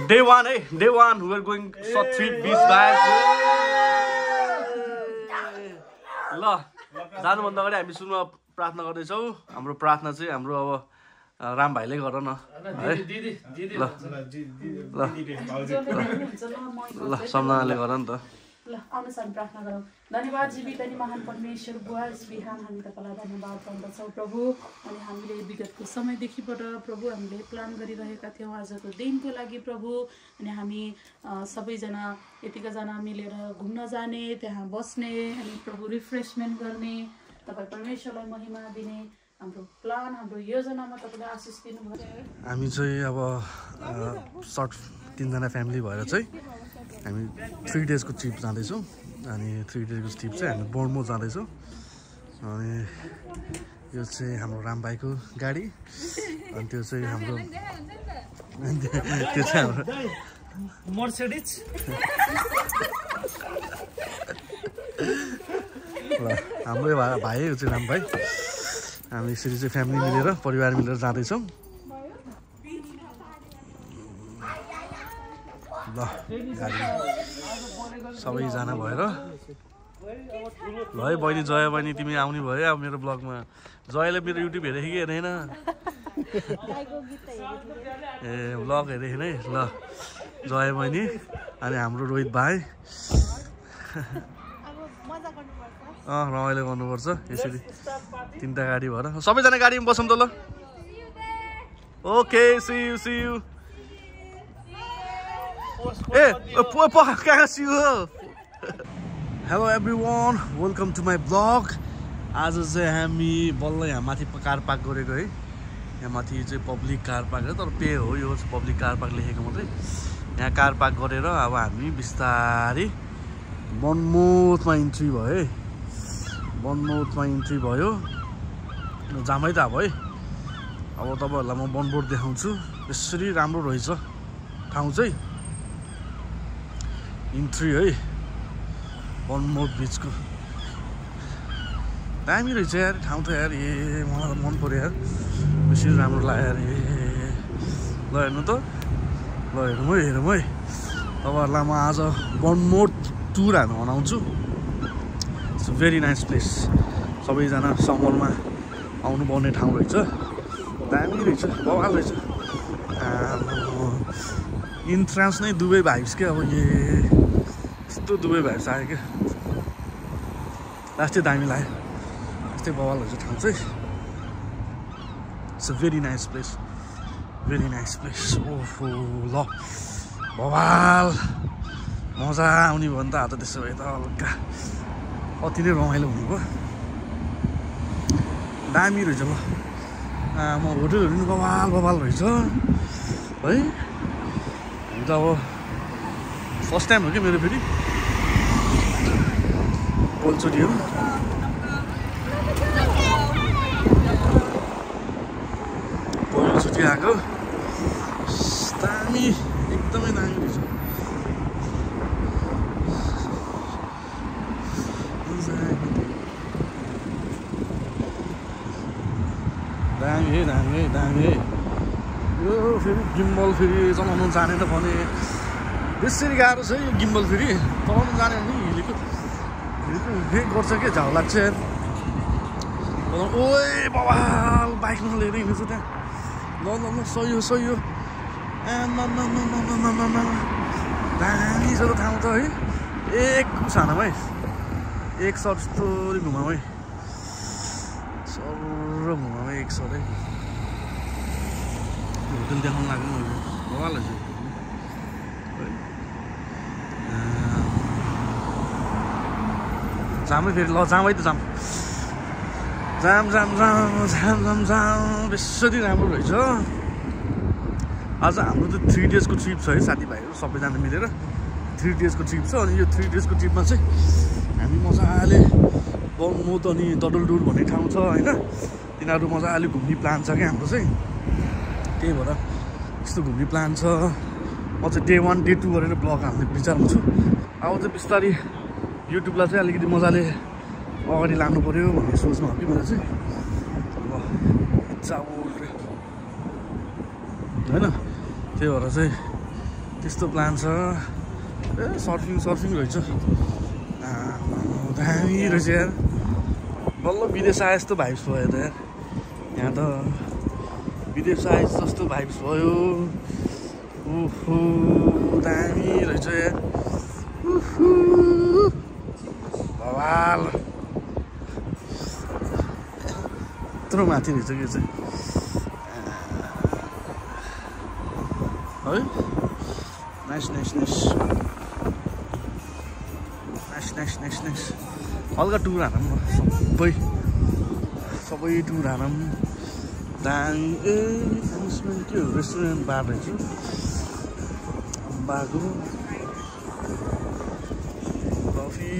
Day 1 है Day 1 we are going short trip beach guys ल जानुभन्दा अगाडि हामी सुरुमा प्रार्थना गर्दैछौँ हाम्रो प्रार्थना चाहिँ हाम्रो अब राम भाइले गर न है ल सम्झनाले गर नि त ल आउनुहोस् हामी प्रार्थना गरौँ धन्यवाद जीवित अनि महान परमेश्वर बुवा यस बिहान हामी तपाईँलाई धन्यवाद भन्दछौँ प्रभु अनि हामीले विगतको समयदेखिबाट प्रभु हामीले प्लान गरिरहेका थियौँ आजको दिनको लागि प्रभु अनि हामी सबैजना यतिकाजना मिलेर घुम्न जाने त्यहाँ बस्ने अनि प्रभु रिफ्रेसमेन्ट गर्ने तपाईँ परमेश्वरलाई महिमा दिने हाम्रो प्लान हाम्रो योजनामा तपाईँले आशिष दिनुभयो हामी चाहिँ अब सर्ट 3 जना फ्यामिली भएर चाहिँ हामी 3 डेजको ट्रिप जाँदैछौँ अनि 3 डेजको ट्रिप चाहिँ हामी बोर्डमो जाँदैछौँ अनि यो चाहिँ हाम्रो राम भाइको गाडी अनि त्यो चाहिँ हाम्रो मर्सिडिज ल हाम्रो भाइ यो चाहिँ राम भाइ हामी यसरी चाहिँ फ्यामिली मिलेर परिवार मिलेर जाँदैछौँ ल गाडी सबैजना भएर ल है बहिनी जया बहिनी तिमी आउने भयो अब मेरो ब्लगमा जयाले मेरो युट्युब हेरेको कि हेरेन ए ब्लग हेरेको है ल जया बहिनी अनि हाम्रो रोहित भाइ रमाइलो गर्नुपर्छ यसरी 3टा गाडी भएर सबैजना गाडीमा बसौँ त ल okay see you hello everyone welcome to my blog आज चाहिँ हामी बल्ल यहाँ माथि कार पार्क गरेको है यहाँ माथि चाहिँ पब्लिक कार पार्क है तर पे हो यो पब्लिक कार पार्क लेखेको मात्रै यहाँ कार पार्क गरेर अब हामी बिस्तारै बनमोथमा इन्ट्री भयो है बनमोथमा इन्ट्री भयो जामै त अब है अब तपाईँहरूलाई म बनबोर्ड देखाउँछु यसरी राम्रो रहेछ ठाउँ चाहिँ इन्ट्री है बनमोथ बिचको दामी रहेछ यार ठाउँ त यार ए मलाई त मन पऱ्यो यार बेसी राम्रो लाग्यो यार ए ल हेर्नु त ल हेरौँ है तपाईँहरूलाई म आज बनमोथ टुर हाल्नु बनाउँछु इट्स भेरी नाइस प्लेस सबैजना समरमा आउनुपर्ने ठाउँ रहेछ दामी रहेछ बवाल रहेछ इन्ट्रान्स नै दुबई भाइब्स क्या अब यस्तो दुबई भाइब्स आयो क्या लास्टै दामी लाग्यो यस्तै बवाल रहेछ ठाउँ चाहिँ it's a very nice place ओहो ल बवाल मजा आउने भयो नि त आज त्यसो भए त हल्का अति नै रमाइलो हुनुभयो दामी रहेछ ल म होटलहरू पनि बवाल रहेछ है हामी त अब फर्स्ट टाइम हो कि मेरो फेरि पहिलोचोटि हो पहिलोचोटि आएको दामी एकदमै दामी रहेछ दामी है यो फेरि गिम्बल फेरि चलाउनु जाने त भने बेसरी गाह्रो छ यो गिम्बल फेरि चलाउनु जाने नि हिलेको फेरि गर्छ क्या झाउ लाग्छ यार ओए बवाल बाइकमा लिएर हिँड्छु त्यहाँ ल सही हो ए दामी छ त ठाउँ त है एक सानोमा है एक सर जस्तो घुमाऊ है सर घुमाऊ एक सर है होटल देखाउनु लाग्यो मैले बवाल रहेछ जामै फेरि ल जामै त जाम बेसरी राम्रो रहेछ आज हाम्रो त 3 डेजको ट्रिप छ है साथीभाइहरू सबैजना मिलेर 3 डेजको ट्रिप छ अनि यो 3 डेजको ट्रिपमा चाहिँ हामी मजाले बनमोथ अनि डडलडुर भन्ने ठाउँ छ होइन तिनीहरू मजाले घुम्ने प्लान छ क्या हाम्रो चाहिँ त्यही भएर यस्तो घुम्ने प्लान छ म चाहिँ डे 1 डे 2 गरेर ब्लग हाल्ने विचारमा छु अब चाहिँ बिस्तारै युट्युबलाई चाहिँ अलिकति मजाले अगाडि लानु पऱ्यो भन्ने सोचमा हो कि मलाई चाहिँ होइन त्यही भएर चाहिँ त्यस्तो प्लान छ ए सर्फिङ रहेछ दामी रहेछ यार बल्ल विदेश आए जस्तो भाइब्स भयो त यार यहाँ त विदेश आए जस्तो भाइब्स भयो ओहो दामी रहेछ यार बवाल यत्रो माथि रहेछ कि चाहिँ है नाइस हल्का टुर हानौँ न सबै टुर हानौँ दामी ए के हो रेस्टुरेन्ट बार रहेछ बाको कफी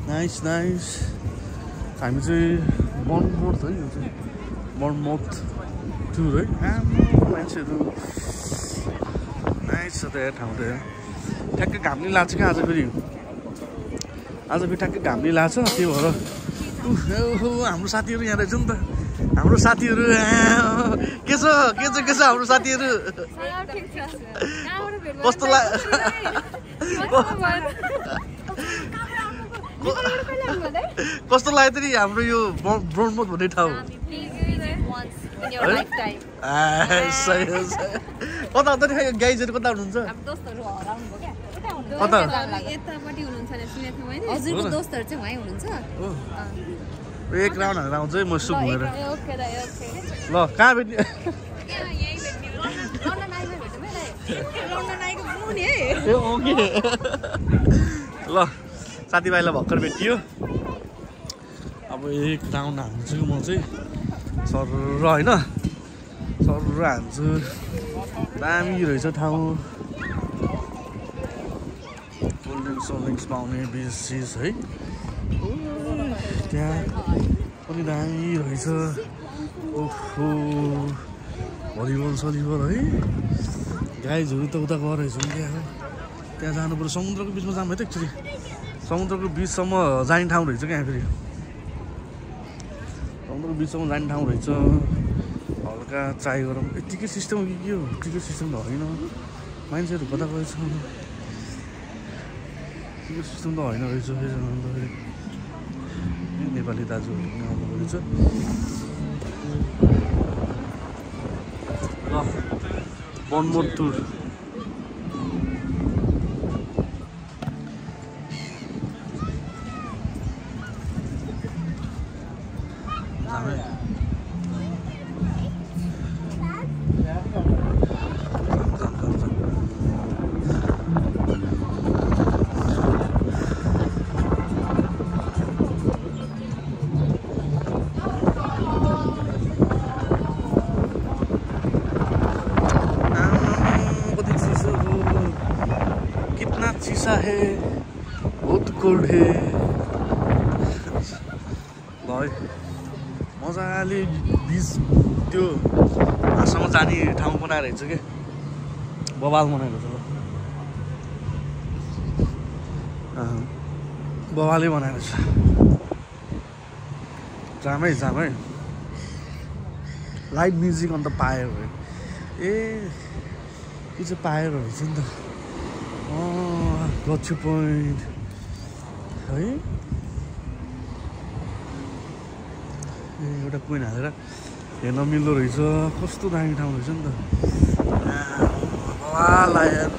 नाइस हामी चाहिँ बर्नमाउथ है यो चाहिँ बर्नमाउथ टुर है मान्छेहरू नाइस छ त यहाँ ठाउँ त ठ्याक्कै घामले लाग्छ क्या आज फेरि ठ्याक्कै घामले लाग्छ त्यही भएर हाम्रो साथीहरू यहाँ रहेछ नि त हाम्रो साथीहरू के छ हाम्रो साथीहरू कस्तो लाग्यो त नि हाम्रो यो बर्नमाउथ भन्ने ठाउँ कता त गाइजहरू कता हुनुहुन्छ एक राउन्ड हालेर आउँछ है म यसो घुमेर ल कहाँ भेट्ने ल साथीभाइलाई भर्खर भेटियो अब एक राउन्ड हान्छु म चाहिँ सर होइन सर हान्छु दामी रहेछ ठाउँ कोल्ड पाउने बिस है त्यहाँ पनि दामी रहेछ ओहो भलिबल है गाइजहरू त उता गएर रहेछ त्यहाँ जानु पर्यो समुद्रको बिचमा जानु भयो त एक्चुली समुद्रको बिचसम्म जाने ठाउँ रहेछ क्या फेरि समुद्रको बिचसम्म जाने ठाउँ रहेछ हल्का चाय गरौँ टिकट सिस्टम के हो टिकट सिस्टम त होइन मान्छेहरू कता गएछ टिकट सिस्टम त होइन रहेछ फेरि नेपाली दाजुहरू पनि आउनु रहेछ ल बर्नमाउथ टुर है बहुत कोल्ड है ल है मजाले बिच त्यो घाँससम्म जाने ठाउँ बनाएर रहेछ क्या बवाल बनाएको छ बवालै बनाएको छ जामै लाइभ म्युजिक अन्त पायो ए यो चाहिँ पायो रहेछ नि त गच्छु पोइन्ट है एउटा पोइन्ट हालेर हेर्न मिल्दो रहेछ कस्तो दामी ठाउँ रहेछ नि त यार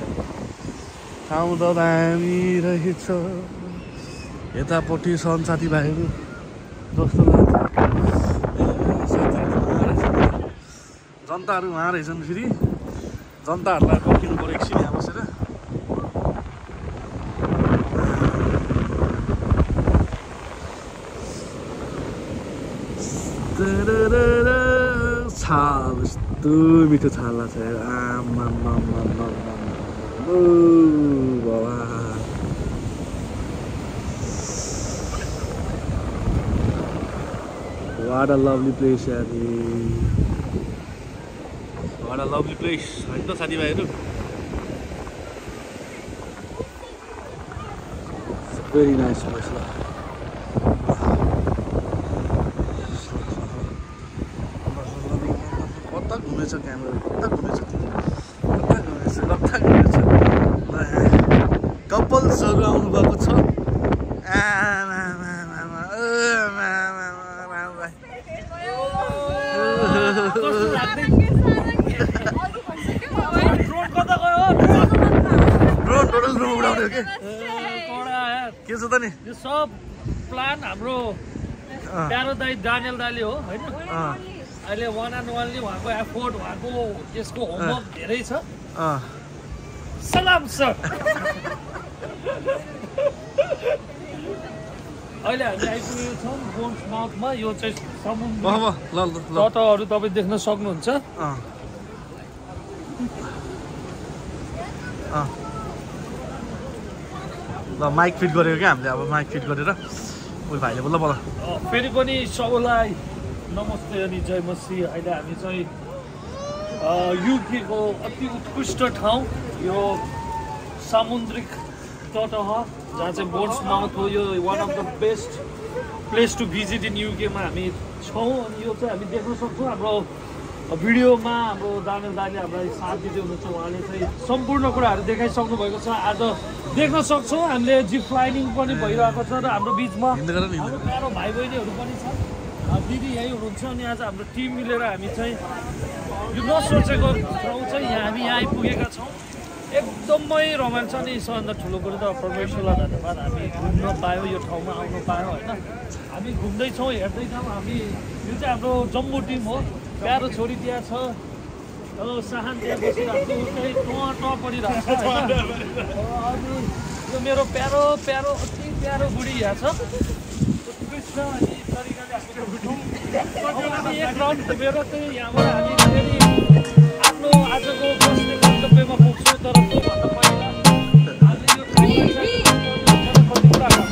ठाउँ त दामी रहेछ यतापट्टि छन् साथीभाइहरू जस्तो लाग्छ जनताहरू उहाँ रहेछन् फेरि जनताहरूलाई पर्खिनु पऱ्यो एकछिन यहाँ बसेर छाल यस्तो मिठो छाला छ आमा What a lovely place, यानी What a lovely place, होइन त साथीभाइहरू Very nice place ल कता घुमेछ क्यामेरा कता घुमेछ कपल्सहरू आउनु भएको छ के छ त नि यो सब प्लान हाम्रो प्यारो दाइ डानियल दाइले हो होइन अहिले 1 and 1 उहाँको एफोर्ट उहाँको यसको होमवर्क धेरै छ सलाम सर अहिले हामी आइपुगेको छौँ बोन्स माउथमा यो चाहिँ समुद्र तटहरू तपाईँ देख्न सक्नुहुन्छ ल माइक फिट गरेको क्या हामीले अब माइक फिट गरेर उयो भाइले बोल्दा बोला फेरि पनि सबैलाई नमस्ते अनि जय मसी अहिले हामी चाहिँ युकेको अति उत्कृष्ट ठाउँ यो सामुद्रिक तट हो जहाँ चाहिँ बोन्स माउथ हो यो one of the best place to visit in युकेमा हामी छौँ अनि यो चाहिँ हामी देख्न सक्छौँ हाम्रो भिडियोमा हाम्रो दानियल दाइले हामीलाई साथ दिँदै हुनुहुन्छ उहाँले चाहिँ सम्पूर्ण कुराहरू देखाइसक्नु भएको छ आज देख्न सक्छौँ हामीले जिप फ्लाइनिङ पनि भइरहेको छ र हाम्रो बिचमा हाम्रो प्यारो भाइ बहिनीहरू पनि छ दिदी यहीँ हुनुहुन्छ अनि आज हाम्रो टिम मिलेर हामी चाहिँ यो नसोचेको ठाउँ चाहिँ हामी यहाँ आइपुगेका छौँ एकदमै रोमाञ्च अनि सबभन्दा ठुलो कुरो त परमेश्वरलाई धन्यवाद हामी घुम्न पायौँ यो ठाउँमा आउनु पायौँ होइन हामी घुम्दैछौँ हेर्दैछौँ हामी यो चाहिँ हाम्रो जम्मू टिम हो प्यारो छोरी त्यहाँ छ साहान त्यहाँ बसिरहेको उतै परिरहेको छ अनि यो मेरो प्यारो अति प्यारो बुढी यहाँ छ उत्कृष्ट अनि तरिकाले हामी एक राउन्ड घुमेर चाहिँ यहाँबाट हामी फेरि आफ्नो आजको बस्ने गन्तव्यमा पुग्छौँ तर त्योभन्दा पहिला हामीले यो ठाउँलाई चाहिँ कति कुराहरू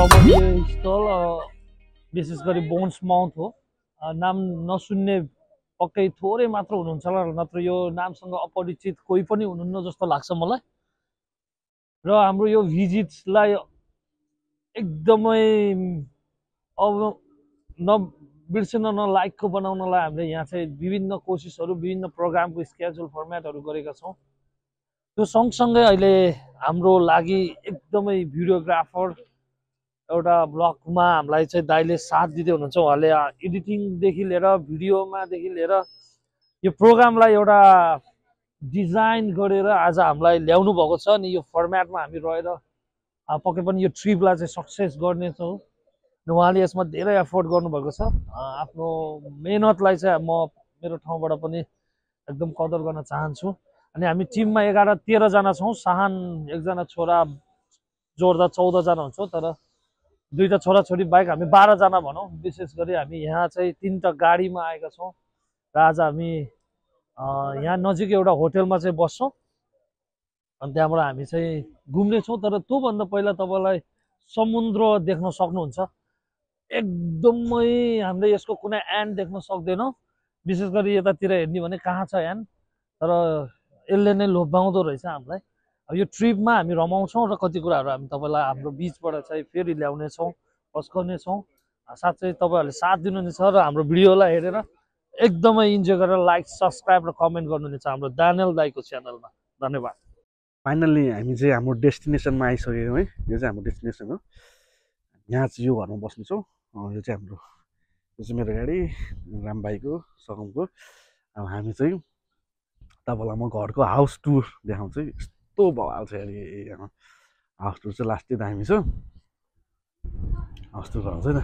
रमणीय स्थल विशेष गरी बोन्स माउथ हो। नाम नसुन्ने पक्कै थोरै मात्र हुनुहुन्छ होला, नत्र यो नामसँग अपरिचित कोही पनि हुनुहुन्न जस्तो लाग्छ मलाई। र हाम्रो यो भिजिटलाई एकदमै अब नबिर्सिन नलायकको बनाउनलाई हामीले यहाँ चाहिँ विभिन्न कोसिसहरू, विभिन्न प्रोग्रामको स्केड्युल फर्मेटहरू गरेका छौँ। त्यो सँगसँगै अहिले हाम्रो लागि एकदमै भिडियोग्राफर एउटा ब्लगमा हामीलाई चाहिँ दाइले साथ दिँदै हुनुहुन्छ। उहाँले एडिटिङदेखि लिएर भिडियोमादेखि लिएर यो प्रोग्रामलाई एउटा डिजाइन गरेर आज हामीलाई ल्याउनु भएको छ। अनि यो फर्मेटमा हामी रहेर पक्कै पनि यो ट्रिपलाई चाहिँ सक्सेस गर्नेछौँ। उहाँले यसमा धेरै एफोर्ट गर्नुभएको छ। आफ्नो मेहनतलाई चाहिँ म मेरो ठाउँबाट पनि एकदम कदर गर्न चाहन्छु। अनि हामी टिममा 11-13 जना छौँ। साहान एकजना छोरा जोड्दा 14 जना हुन्छौँ, तर 2टा छोराछोरी बाहेक हामी 12 जना भनौँ। विशेष गरी हामी यहाँ चाहिँ 3टा गाडीमा आएका छौँ र आज हामी यहाँ नजिक एउटा होटेलमा चाहिँ बस्छौँ अनि त्यहाँबाट हामी चाहिँ घुम्नेछौँ। तर त्योभन्दा पहिला तपाईँलाई समुद्र देख्न सक्नुहुन्छ। एकदमै हामीले यसको कुनै एन्ड देख्न सक्दैनौँ। विशेष गरी यतातिर हेर्ने भने कहाँ छ एन्ड, तर यसले नै लोभ्याउँदो रहेछ हामीलाई। यो ट्रिपमा हामी रमाउँछौँ र कति कुराहरू हामी तपाईँलाई हाम्रो बिचबाट चाहिँ फेरि ल्याउनेछौँ, पस्काउनेछौँ। साथै तपाईँहरूले साथ दिनुहुनेछ र हाम्रो भिडियोलाई हेरेर एकदमै इन्जोय गरेर लाइक, सब्सक्राइब र कमेन्ट गर्नुहुनेछ हाम्रो दानियल दाईको च्यानलमा। धन्यवाद। फाइनल्ली हामी चाहिँ हाम्रो डेस्टिनेसनमा आइसक्यौँ है। यो चाहिँ हाम्रो डेस्टिनेसन हो। यहाँ चाहिँ यो घरमा बस्नेछौँ। यो चाहिँ हाम्रो, यो चाहिँ मेरो गाडी, राम भाइको, सगमको। अब हामी चाहिँ तपाईँलाई म घरको हाउस टुर देखाउँछु। यस्तो बवाल छ यार यहाँ हाउस टुर चाहिँ लास्टै दामी छ। हाउस टुर हुन्छ होइन,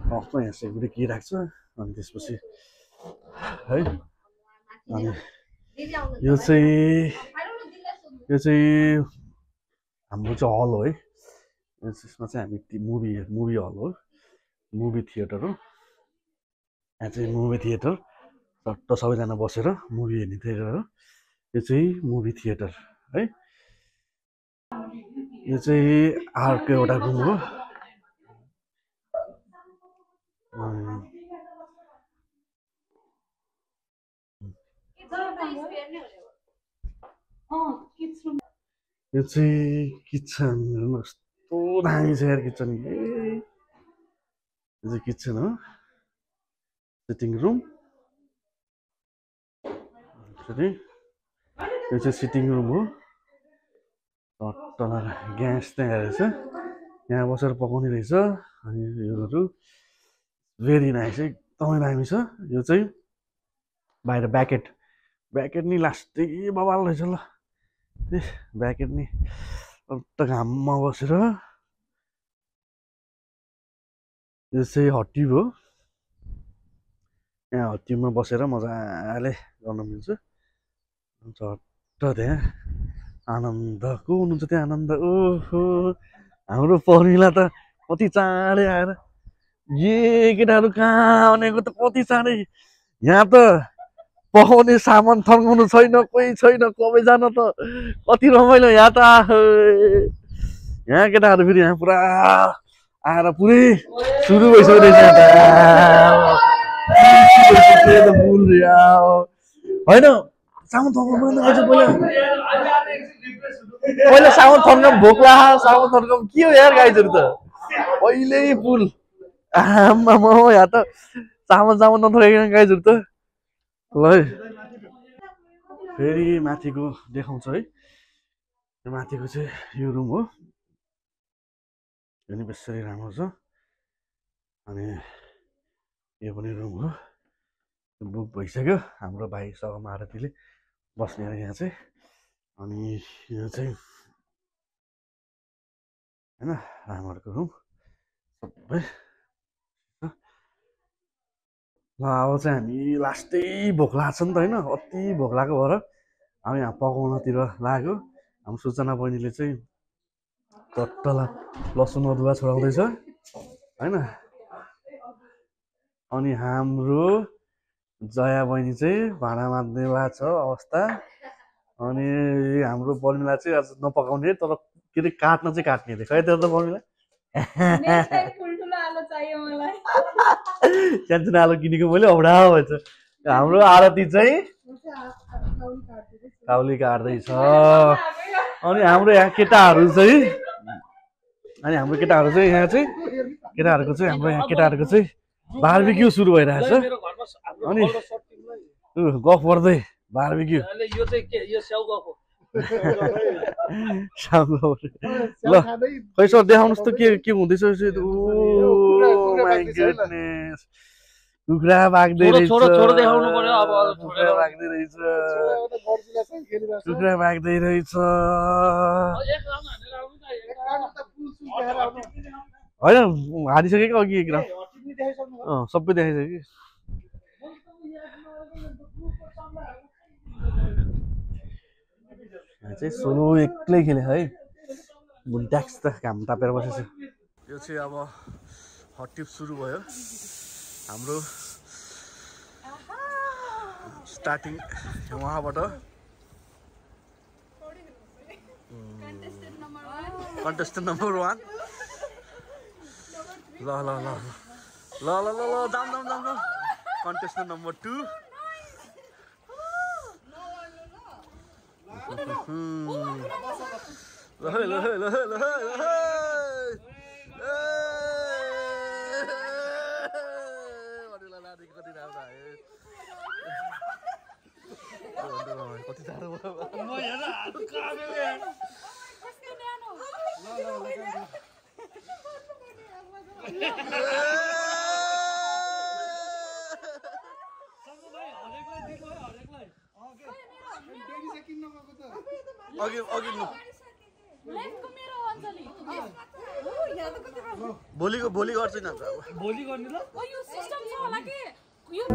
टक्क यहाँ सेक्युरिटी के राख्छ। अनि त्यसपछि है, अनि यो चाहिँ हाम्रो चाहिँ हल हो है। यसमा चाहिँ हामी मुभी हल हो, मुभी थिएटर हो। यहाँ चाहिँ मुभी थिएटर, चट्ट सबैजना बसेर मुभी हेर्ने थिएटर हो। यो चाहिँ मुभी थिएटर है। यो चाहिँ आर्टको एउटा रुम हो। यो चाहिँ किचन, कस्तो दामी छ यार किचन। यो चाहिँ किचन हो, सिटिङ रुम। यो चाहिँ सिटिङ रुम हो। टट्ट ग्यास त्यहाँ रहेछ, यहाँ बसेर पकाउने रहेछ। अनि योहरू भेरी नाइस, एकदमै दामी छ। यो चाहिँ बाहिर ब्याकेट नि लास्टै बवाल रहेछ ल। ब्याकेट नि टट्ट घाममा बसेर। यो चाहिँ हट ट्युब हो। यहाँ हट ट्युबमा बसेर मजाले गर्न मिल्छ। चट्ट त्यहाँ आनन्द, को हुनुहुन्छ त्यहाँ आनन्द? ओहो, हाम्रो पर्मिला त कति चाँडै आएर। ये केटाहरू कहाँ भनेको त कति चाँडै। यहाँ त पकाउने सामान थर्काउनु छैन, कोही छैन, कबै जान त कति रमाइलो। यहाँ त यहाँ केटाहरू फेरि यहाँ पुरा आएर पुरै सुरु भइसक्यो रहेछ होइन। सामान थर्काउनु पहिला सामान थर्काउनु भोक लाग्यो। सामान थर्काउनु के हो यार गाइजहरू त पहिल्यै पुल। आमा यहाँ त सामान नथर्काइकन गाइजहरू त। ल है, फेरि माथिको देखाउँछ है। यो माथिको चाहिँ यो रुम हो। यो नि बेसरी राम्रो छ। अनि यो पनि रुम हो, बुक भइसक्यो। हाम्रो भाइ सगम आरतीले बस्ने यहाँ चाहिँ। अनि यो चाहिँ होइन रामहरूको रुम सबै। ल अब चाहिँ हामी लास्टै भोक लाग्छ नि त होइन, अति भोक लागेको भएर हामी यहाँ पकाउनतिर लाग्यो। हाम्रो सूचना बहिनीले चाहिँ चट्टला लसुन अदुवा छोडाउँदैछ होइन। अनि हाम्रो जया बहिनी चाहिँ भाँडा माझ्ने भएको छ अवस्था। अनि हाम्रो पर्मिला चाहिँ आज नपकाउने, तर के अरे काट्न चाहिँ काट्ने अरे। खै त्यो त पर्मिला नेक्स्ट टाइम ठुल्ठुलो आलु चाहियो मलाई सानसानो आलु किनेको मैले औडा भन्छ हाम्रो आरती चाहिँ काउली काट्दैछ अनि हाम्रो यहाँ केटाहरू चाहिँ हाम्रो केटाहरूको चाहिँ बारबिक्यू सुरु भइरहेछ अनि गफ गर्दै बारबिक्यू यो चाहिँ के यो स्याउ गफ हो ल खै सर देखाउनुहोस् त के हुँदैछ कुखुरा बाग्दै रहेछ कुखुरा बाग्दै रहेछ होइन हालिसकेको अघि एक सबै देखाइसक्यो चाहिँ सोलो एक्लै खेले है भोलि ट्याक्स त घाम तापेर बसेछ यो चाहिँ अब हट टिप सुरु भयो हाम्रो स्टार्टिङ उहाँबाट कन्टेस्टेन्ट नम्बर 1 ल ल ल ल ल ल ल जाम कन्टेस्टेन्ट नम्बर 2 भोलि गर्छु नि भोलि गर्ने ल यो सिस्टम छ होला के यो